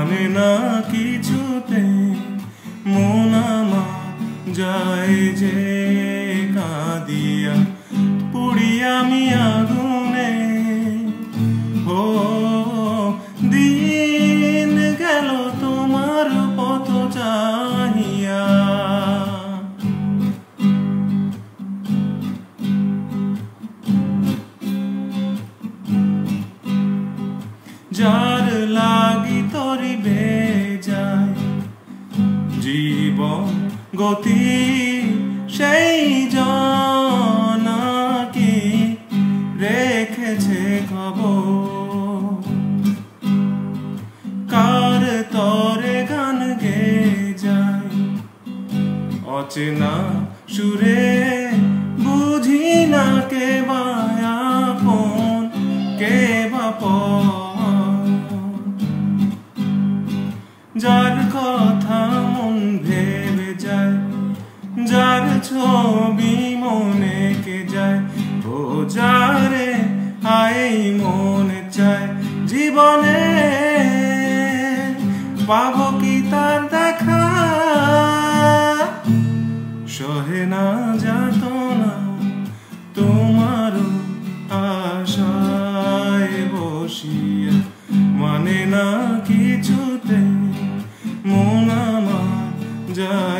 মানে না কিছুতে মন আমার যায় যে কাঁদিয়া পুড়ি আমি আগুনে। ও দিন গেল তোমার পথ চাহিয়া। যার লাগি তরি বেজায় জীবন গতি সেই জনাকি রেখেছে খবর। কার তরে গান গে যায় অচেনা সুরে, বুঝি না কে বা আপন কে বা পর। যার কথা মন ভেবে যায়, যার ছবি মনে কে যায়, ও যারে আই মনে চায় জীবনে পাবো কি তার দেখা। সহে না যাতনা তোমারও আশায় বসিয়া, মানে না কিছুতে মন আমার যায়